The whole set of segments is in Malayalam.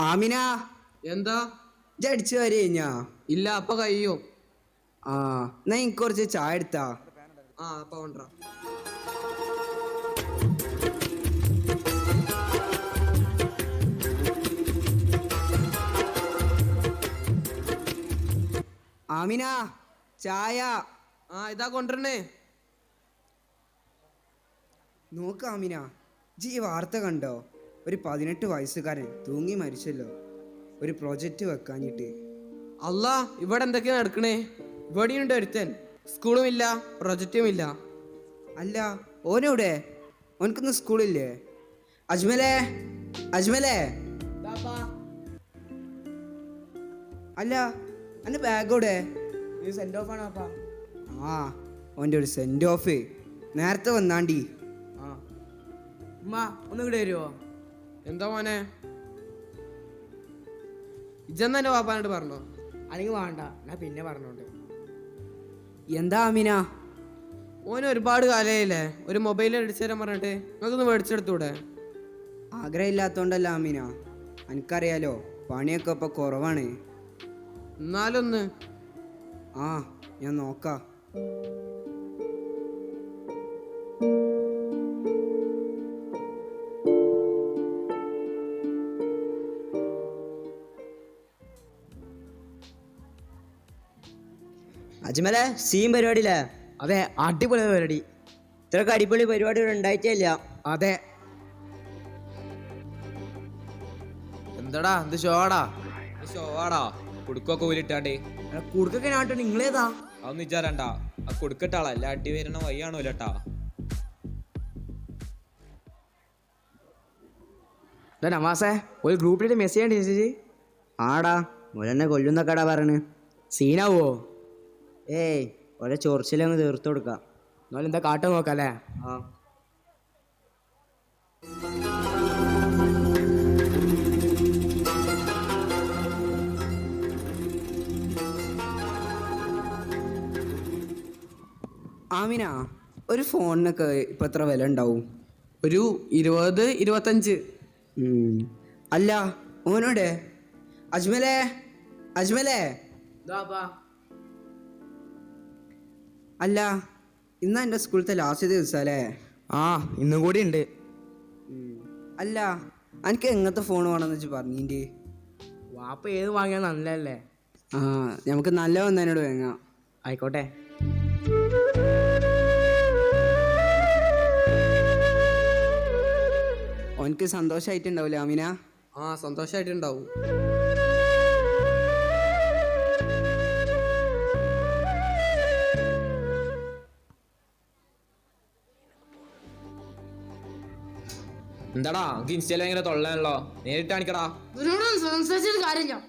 ആമിന എന്താ അടിച്ചു വരെ കഴിഞ്ഞാ? ഇല്ല, അപ്പൊ കഴിയോ. ആ എന്നാ എനിക്ക് കുറച്ച് ചായ എടുത്താ. അപ്പൊ കൊണ്ട. ആമിന ചായ. ഇതാ കൊണ്ടുവരണേ. നോക്ക് ആമിന, ജി വാർത്ത കണ്ടോ? ഒരു 18 വയസ്സുകാരൻ തൂങ്ങി മരിച്ചല്ലോ, ഒരു പ്രൊജക്റ്റ് വെക്കാഞ്ഞിട്ട്. അല്ലാ, ഇവിടെ എന്തൊക്കെയാ നടക്കണേ? ഇവിടെയുണ്ട് ഒരുത്തൻ, സ്കൂളും ഇല്ല പ്രൊജക്റ്റും ഇല്ല. അല്ല, ഓനെവിടെ? ഓനക്കൊന്നും സ്കൂളില്ലേ? അജ്മലേ, അജ്മലേ. അല്ല, എൻ്റെ ബാഗോടെ? സെൻഡ് ഓഫ് ആണോ? ആ, ഓൻ്റെ ഒരു സെൻഡ് ഓഫ്. നേരത്തെ വന്നാണ്ടി. ഉമ്മ ഒന്ന് ഇവിടെ വരുമോ? എന്താ മോനെ? ഇജെന്ന് എൻ്റെ പാപ്പാനോട് പറഞ്ഞോ? അല്ലെങ്കിൽ വേണ്ട, ഞാൻ പിന്നെ പറഞ്ഞോണ്ട്. എന്താ ആമിന? ഓന് ഒരുപാട് കാലമായില്ലേ ഒരു മൊബൈൽ അടിച്ചു തരാൻ പറഞ്ഞിട്ട്, നിങ്ങൾക്കൊന്ന് മേടിച്ചെടുത്തൂടെ? ആഗ്രഹമില്ലാത്തോണ്ടല്ല ആമിന, എനിക്കറിയാലോ പണിയൊക്കെ ഇപ്പൊ കുറവാണ്. എന്നാലൊന്ന്. ഞാൻ നോക്കാം. അജ്മലെ, സീൻ പരിപാടിയില്ലേ? അതെ, അടിപൊളി പരിപാടി. ഇത്രക്ക് അടിപൊളി പരിപാടി ഇവിടെ ഉണ്ടായിട്ടില്ല. അതെ. എന്താടാ, എന്ത് ഷോടാ? ഷോവാടാ, കുടുക്കൊക്കെ ഊരിട്ടാണ്ട്. കുടുക്കൊക്കെ നാട്ടോ? നിങ്ങളേതാ? അതൊന്നും വിചാരണ്ട, ആ കുടുക്കിട്ടാളാ എല്ലാ അടി വരുന്ന വയ്യാണോ ഇല്ലട്ടാ. നമാസേ, ഒരു ഗ്രൂപ്പിലിട്ട് മെസ്സേജ് ചേച്ചി. ആടാ, ഓലെന്നെ കൊല്ലുന്നൊക്കെടാ പറഞ്ഞു. സീനാവോ? ഏയ്, ഓരോ ചൊറിച്ചിലങ്ങ് തീർത്തു കൊടുക്കാം. എന്നാലും എന്താ കാട്ടം നോക്കാം അല്ലേ? ആമിന, ഒരു ഫോണിനൊക്കെ ഇപ്പൊ എത്ര വില ഉണ്ടാവും? ഒരു 20-25. അല്ല, ഓനോടെ? അജ്മലേ, അജ്മലേ. അല്ല, ഇന്നാ എൻ്റെ സ്കൂളത്തെ ലാസ്റ്റ് ദിവസം അല്ലേ? ഇന്നും കൂടി ഉണ്ട്. അല്ല, എനിക്ക് എങ്ങനത്തെ ഫോൺ വേണമെന്ന് വെച്ച് പറഞ്ഞിൻ്റെ. വാപ്പ ഏത് വാങ്ങിയാൽ നല്ലതല്ലേ? നമുക്ക് നല്ല വന്നതിനോട് വാങ്ങാം. ആയിക്കോട്ടെ. ഓനക്ക് സന്തോഷമായിട്ടുണ്ടാവില്ലേ ആമിന? സന്തോഷമായിട്ടുണ്ടാവും. എന്താടാ, എനിക്ക് ഇൻസ്റ്റയിൽ ഭയങ്കര തൊള്ളാണല്ലോ, നേരിട്ട് കാണിക്കടാ. സംസാരിച്ചിട്ട് കാര്യം.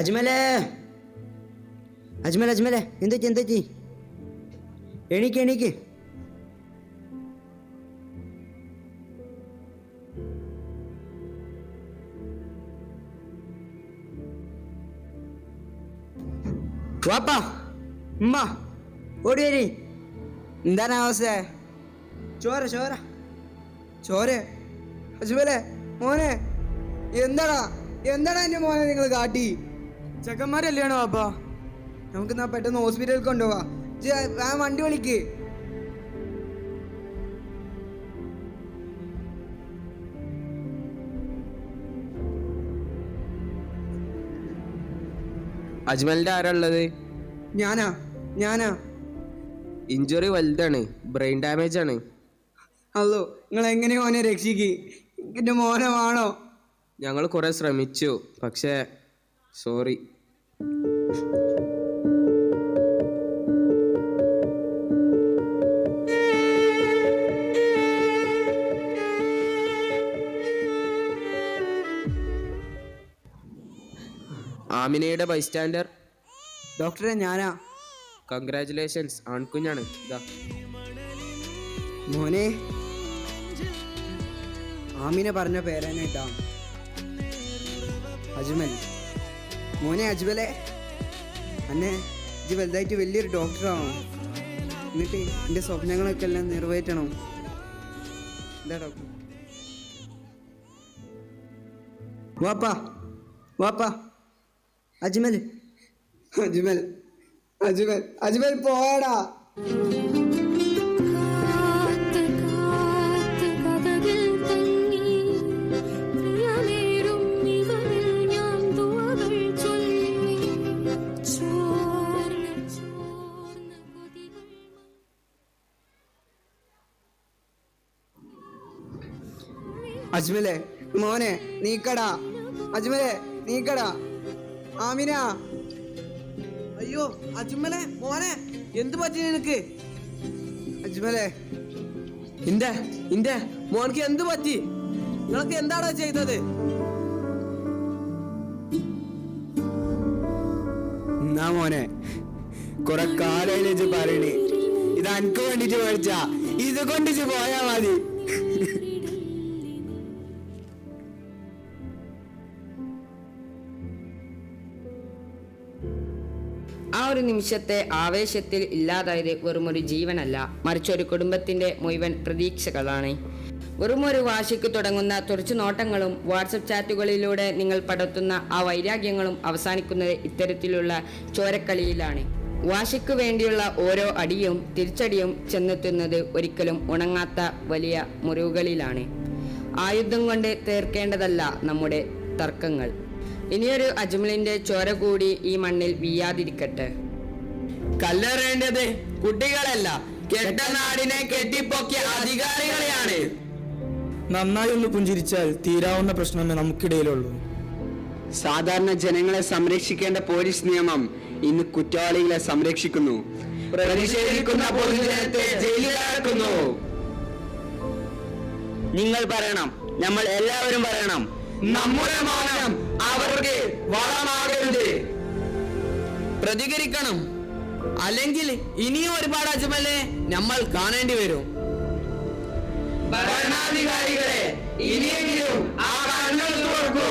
അജ്മലേ, അജ്മൽ, അജ്മലേ, എന്തെറ്റി എന്തെറ്റി? എണീക്ക്, എണീക്ക്. വാപ്പാ, ഉമ്മ, ഓടി വരി. എന്താണ് അവസ്ഥ? ചോര ചോര ചോര. അജ്മലേ, മോനെ, എന്താടാ എന്താടാ എൻ്റെ മോനെ നിങ്ങൾ കാട്ടി? ചെക്കന്മാരല്ലേണോ വാപ്പാ? നമുക്ക് എന്നാ പെട്ടെന്ന് ഹോസ്പിറ്റലിൽ കൊണ്ടുപോവാ. വണ്ടി വിളിക്ക്. അജ്മലിന്റെ ആരാ ഉള്ളത്? ഞാനാ. ഇഞ്ചുറി വലുതാണ്, ബ്രെയിൻ ഡാമേജ് ആണ്. അല്ലോ, നിങ്ങൾ എങ്ങനെ മോനെ രക്ഷിക്ക്? എൻ്റെ മോനെ വേണോ? ഞങ്ങൾ കുറെ ശ്രമിച്ചു, പക്ഷേ സോറി. ആമിനയുടെ ബൈസ്റ്റാൻഡർ. ഡോക്ടറെ, ഞാനാ. കൺഗ്രാറ്റുലേഷൻസ്, ആൺകുഞ്ഞാണ്. ഇതാ മോനെ, ആമിന പറഞ്ഞ പേരെന്നെ ഇട്ടാ, അജ്മൽ. മോനെ അജ്മലേ, അന്നെ ഇജ്ജ് വലുതായിട്ട് വലിയൊരു ഡോക്ടറാവണം. എന്നിട്ട് എൻ്റെ സ്വപ്നങ്ങളൊക്കെ എല്ലാം നിറവേറ്റണം. എന്താ ഡോക്ടർ? വാപ്പാ വാപ്പാ അജ്മൽ അജ്മൽ അജ്മൽ അജ്മൽ പോടാ. അജ്മലെ മോനെ നീക്കടാ. അജ്മലെ നീക്കടാ. ആമിന അയ്യോ അജ്മലെ മോനെ, എന്ത് പറ്റി നിനക്ക്? അജ്മലെ ഇന്റെ മോനക്ക് എന്ത് പറ്റി? നിങ്ങളൊക്കെ എന്താടാ ചെയ്തത്? എന്നാ മോനെ, കുറെ കാലം പറയണേ, ഇത് അനക്ക് വേണ്ടിട്ട് മേടിച്ചാ, ഇത് കൊണ്ടിച്ച് പോയാ മതി. ആ ഒരു നിമിഷത്തെ ആവേശത്തിൽ ഇല്ലാതായത് വെറുമൊരു ജീവനല്ല, മറിച്ചൊരു കുടുംബത്തിന്റെ മുഴുവൻ പ്രതീക്ഷകളാണ്. വെറുമൊരു വാശിക്ക് തുടങ്ങുന്ന തുറച്ചു നോട്ടങ്ങളും വാട്സപ്പ് ചാറ്റുകളിലൂടെ നിങ്ങൾ പടർത്തുന്ന ആ വൈരാഗ്യങ്ങളും അവസാനിക്കുന്നത് ഇത്തരത്തിലുള്ള ചോരക്കളിയിലാണ്. വാശിക്കു വേണ്ടിയുള്ള ഓരോ അടിയും തിരിച്ചടിയും ചെന്നെത്തുന്നത് ഒരിക്കലും ഉണങ്ങാത്ത വലിയ മുറിവുകളിലാണ്. ആയുധം കൊണ്ട് തീർക്കേണ്ടതല്ല നമ്മുടെ തർക്കങ്ങൾ. ഇനിയൊരു അജ്മലിന്റെ ചോര കൂടി ഈ മണ്ണിൽ വീയാതിരിക്കട്ടെ. കല്ലെറിയേണ്ടത് കുട്ടികളല്ല, കെട്ട നാടിനെ കെട്ടിപ്പൊക്കിയ അധികാരികളെയാണ്. നന്നായി ഒന്ന് പുഞ്ചിരിച്ചാൽ തീരാവുന്ന പ്രശ്നമേ നമുക്കിടയിലുള്ളൂ. സാധാരണ ജനങ്ങളെ സംരക്ഷിക്കേണ്ട പോലീസ് നിയമം ഇന്ന് കുറ്റവാളികളെ സംരക്ഷിക്കുന്നു. പ്രതിഷേധിക്കുന്ന പൊതുജനത്തെ ജയിലിലാക്കുന്നു. നിങ്ങൾ പറയണം, നമ്മൾ എല്ലാവരും പറയണം, നമ്മുടെ മൗനം അവർക്ക് വളമാകരുത്. പ്രതികരിക്കണം, അല്ലെങ്കിൽ ഇനിയും ഒരുപാട് അജ്മലെ നമ്മൾ കാണേണ്ടി വരും. ഭരണാധികാരികളെ ഇനിയെങ്കിലും ആ കണ്ണുകൾ തുറക്കൂ.